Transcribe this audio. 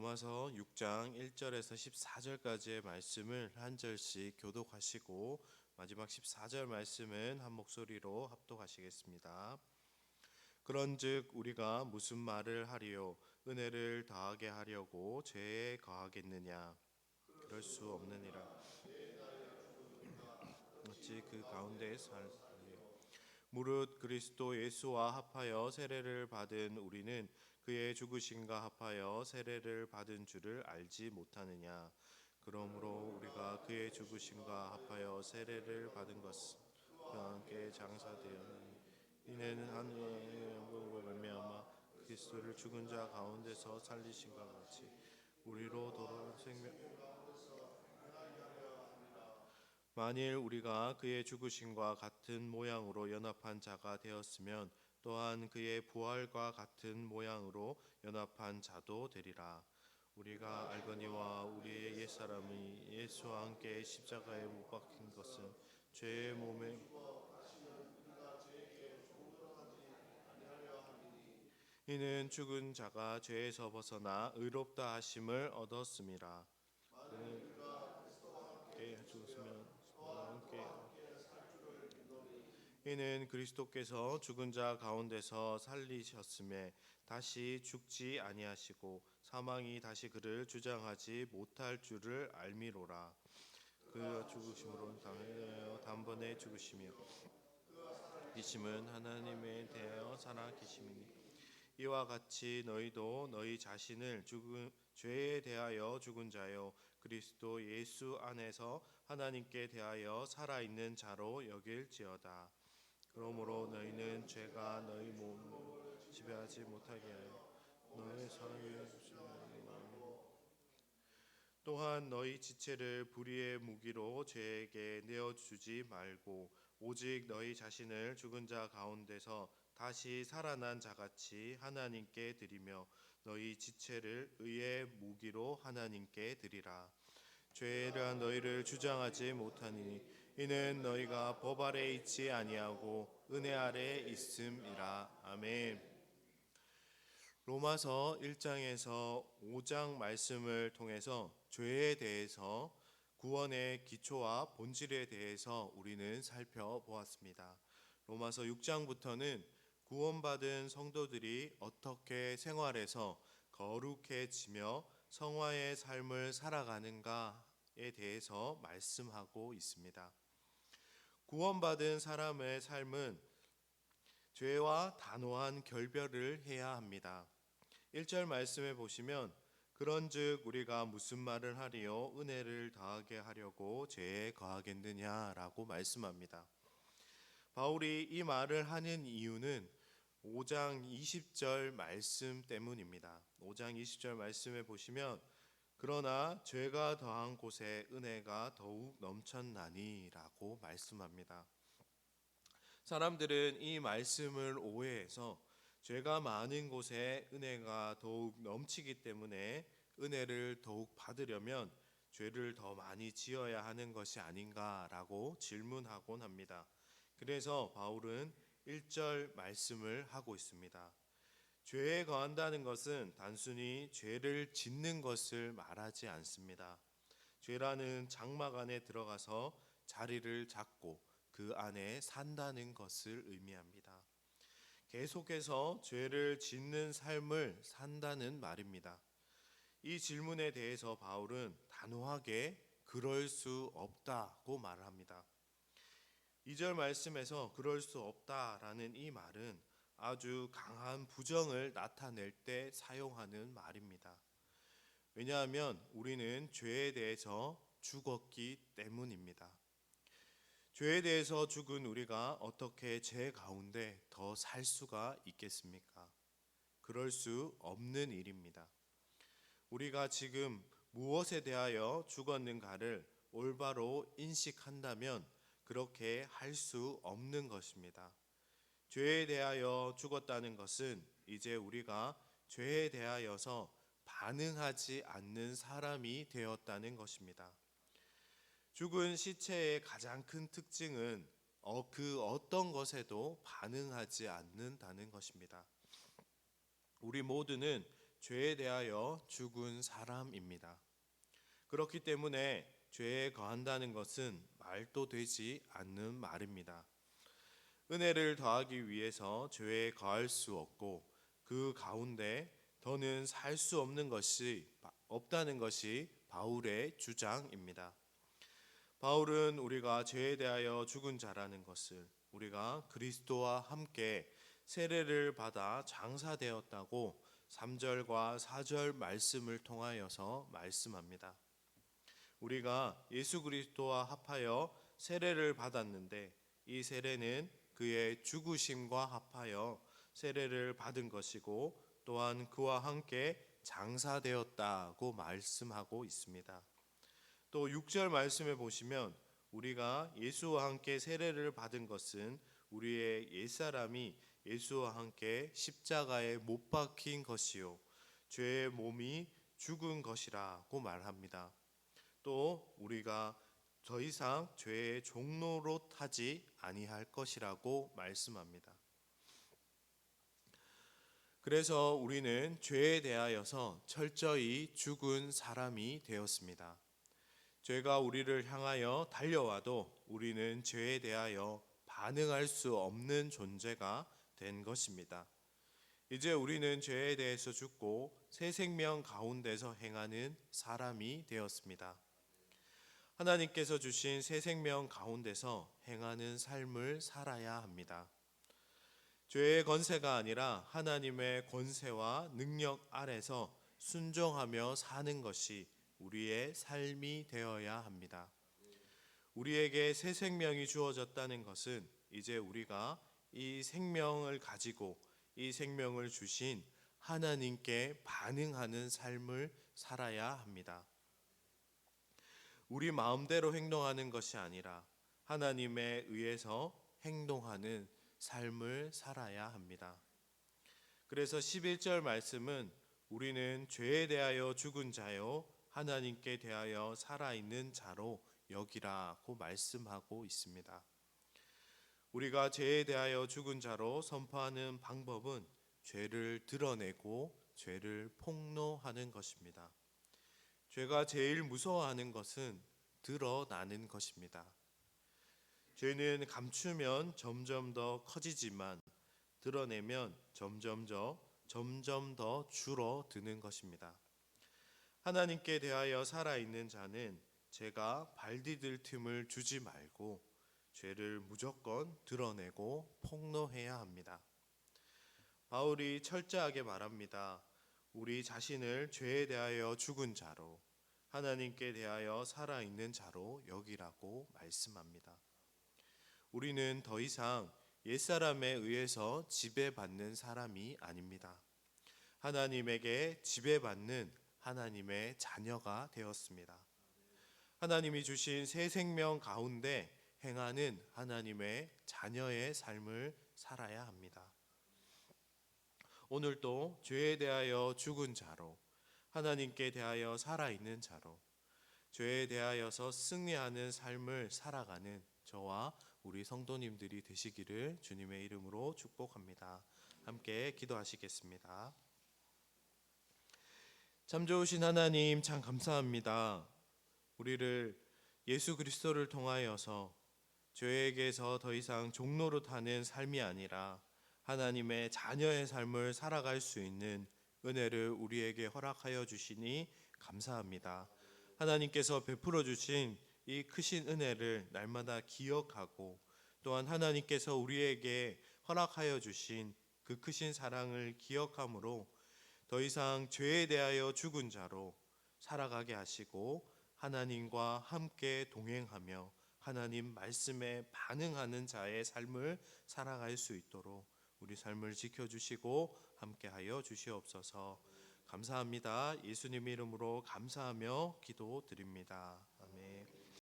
로마서 6장 1절에서 14절까지의 말씀을 한 절씩 교독하시고 마지막 14절 말씀은 한 목소리로 합독하시겠습니다. 그런즉 우리가 무슨 말을 하리요? 은혜를 더하게 하려고 죄에 거하겠느냐? 그럴 수 없느니라. 어찌 그 가운데 살리요? 무릇 그리스도 예수와 합하여 세례를 받은 우리는 그의 죽으심과 합하여 세례를 받은 줄을 알지 못하느냐. 그러므로 우리가 그의 죽으심과 합하여 세례를 받은 것은 그와 함께 장사되었느니 이는 하나님의 영광으로 말미암아 그리스도를 죽은 자 가운데서 살리심과 같이 우리로 돌아온 생명. 만일 우리가 그의 죽으심과 같은 모양으로 연합한 자가 되었으면 또한 그의 부활과 같은 모양으로 연합한 자도 되리라. 우리가 알거니와 우리의 옛사람이 예수와 함께 십자가에 못 박힌 것은 죄의 몸에 이는 죽은 자가 죄에서 벗어나 의롭다 하심을 얻었음이라. 함께 죽으시면 함께 이는 그리스도께서 죽은 자 가운데서 살리셨음에 다시 죽지 아니하시고 사망이 다시 그를 주장하지 못할 줄을 알미로라. 그 죽으심으로 당하여 단번에 죽으시며 계심은 하나님에 대하여 살아 계심이니 이와 같이 너희도 너희 자신을 죄에 대하여 죽은 자요 그리스도 예수 안에서 하나님께 대하여 살아있는 자로 여길지어다. 그러므로 너희는 죄가 너희 몸을 지배하지 못하게 하여 너희 사랑의 또한 너희 지체를 불의의 무기로 죄에게 내어주지 말고 오직 너희 자신을 죽은 자 가운데서 다시 살아난 자같이 하나님께 드리며 너희 지체를 의의 무기로 하나님께 드리라. 죄라 너희를 주장하지 못하니 이는 너희가 법 아래 있지 아니하고 은혜 아래 있음이라. 아멘. 로마서 1장에서 5장 말씀을 통해서 죄에 대해서 구원의 기초와 본질에 대해서 우리는 살펴보았습니다. 로마서 6장부터는 구원받은 성도들이 어떻게 생활해서 거룩해지며 성화의 삶을 살아가는가에 대해서 말씀하고 있습니다. 구원받은 사람의 삶은 죄와 단호한 결별을 해야 합니다. 1절 말씀에 보시면 그런즉 우리가 무슨 말을 하리요? 은혜를 더하게 하려고 죄에 거하겠느냐라고 말씀합니다. 바울이 이 말을 하는 이유는 5장 20절 말씀 때문입니다. 5장 20절 말씀에 보시면 그러나 죄가 더한 곳에 은혜가 더욱 넘쳤나니라고 말씀합니다. 사람들은 이 말씀을 오해해서 죄가 많은 곳에 은혜가 더욱 넘치기 때문에 은혜를 더욱 받으려면 죄를 더 많이 지어야 하는 것이 아닌가라고 질문하곤 합니다. 그래서 바울은 1절 말씀을 하고 있습니다. 죄에 거한다는 것은 단순히 죄를 짓는 것을 말하지 않습니다. 죄라는 장막 안에 들어가서 자리를 잡고 그 안에 산다는 것을 의미합니다. 계속해서 죄를 짓는 삶을 산다는 말입니다. 이 질문에 대해서 바울은 단호하게 그럴 수 없다고 말을 합니다. 2절 말씀에서 그럴 수 없다라는 이 말은 아주 강한 부정을 나타낼 때 사용하는 말입니다. 왜냐하면 우리는 죄에 대해서 죽었기 때문입니다. 죄에 대해서 죽은 우리가 어떻게 죄 가운데 더 살 수가 있겠습니까? 그럴 수 없는 일입니다. 우리가 지금 무엇에 대하여 죽었는가를 올바로 인식한다면 그렇게 할 수 없는 것입니다. 죄에 대하여 죽었다는 것은 이제 우리가 죄에 대하여서 반응하지 않는 사람이 되었다는 것입니다. 죽은 시체의 가장 큰 특징은 그 어떤 것에도 반응하지 않는다는 것입니다. 우리 모두는 죄에 대하여 죽은 사람입니다. 그렇기 때문에 죄에 거한다는 것은 말도 되지 않는 말입니다. 은혜를 더하기 위해서 죄에 거할 수 없고 그 가운데 더는 살 수 없다는 것이 바울의 주장입니다. 바울은 우리가 죄에 대하여 죽은 자라는 것을 우리가 그리스도와 함께 세례를 받아 장사되었다고 3절과 4절 말씀을 통하여서 말씀합니다. 우리가 예수 그리스도와 합하여 세례를 받았는데 이 세례는 그의 죽으심과 합하여 세례를 받은 것이고 또한 그와 함께 장사되었다고 말씀하고 있습니다. 또 6절 말씀에 보시면 우리가 예수와 함께 세례를 받은 것은 우리의 옛사람이 예수와 함께 십자가에 못 박힌 것이요 죄의 몸이 죽은 것이라고 말합니다. 또 우리가 더 이상 죄의 종로로 타지 아니할 것이라고 말씀합니다. 그래서 우리는 죄에 대하여서 철저히 죽은 사람이 되었습니다. 죄가 우리를 향하여 달려와도 우리는 죄에 대하여 반응할 수 없는 존재가 된 것입니다. 이제 우리는 죄에 대해서 죽고 새 생명 가운데서 행하는 사람이 되었습니다. 하나님께서 주신 새 생명 가운데서 행하는 삶을 살아야 합니다. 죄의 권세가 아니라 하나님의 권세와 능력 아래서 순종하며 사는 것이 우리의 삶이 되어야 합니다. 우리에게 새 생명이 주어졌다는 것은 이제 우리가 이 생명을 가지고 이 생명을 주신 하나님께 반응하는 삶을 살아야 합니다. 우리 마음대로 행동하는 것이 아니라 하나님에 의해서 행동하는 삶을 살아야 합니다. 그래서 11절 말씀은 우리는 죄에 대하여 죽은 자요 하나님께 대하여 살아있는 자로 여기라고 말씀하고 있습니다. 우리가 죄에 대하여 죽은 자로 선포하는 방법은 죄를 드러내고 죄를 폭로하는 것입니다. 죄가 제일 무서워하는 것은 드러나는 것입니다. 죄는 감추면 점점 더 커지지만 드러내면 점점 더 줄어드는 것입니다. 하나님께 대하여 살아있는 자는 죄가 발디딜 틈을 주지 말고 죄를 무조건 드러내고 폭로해야 합니다. 바울이 철저하게 말합니다. 우리 자신을 죄에 대하여 죽은 자로 하나님께 대하여 살아있는 자로 여기라고 말씀합니다. 우리는 더 이상 옛사람에 의해서 지배받는 사람이 아닙니다. 하나님에게 지배받는 하나님의 자녀가 되었습니다. 하나님이 주신 새 생명 가운데 행하는 하나님의 자녀의 삶을 살아야 합니다. 오늘도 죄에 대하여 죽은 자로 하나님께 대하여 살아있는 자로 죄에 대하여서 승리하는 삶을 살아가는 저와 우리 성도님들이 되시기를 주님의 이름으로 축복합니다. 함께 기도하시겠습니다. 참 좋으신 하나님 참 감사합니다. 우리를 예수 그리스도를 통하여서 죄에게서 더 이상 종로로 타는 삶이 아니라 하나님의 자녀의 삶을 살아갈 수 있는 은혜를 우리에게 허락하여 주시니 감사합니다. 하나님께서 베풀어 주신 이 크신 은혜를 날마다 기억하고 또한 하나님께서 우리에게 허락하여 주신 그 크신 사랑을 기억함으로 더 이상 죄에 대하여 죽은 자로 살아가게 하시고 하나님과 함께 동행하며 하나님 말씀에 반응하는 자의 삶을 살아갈 수 있도록 우리 삶을 지켜주시고 함께하여 주시옵소서. 감사합니다. 예수님 이름으로 감사하며 기도드립니다.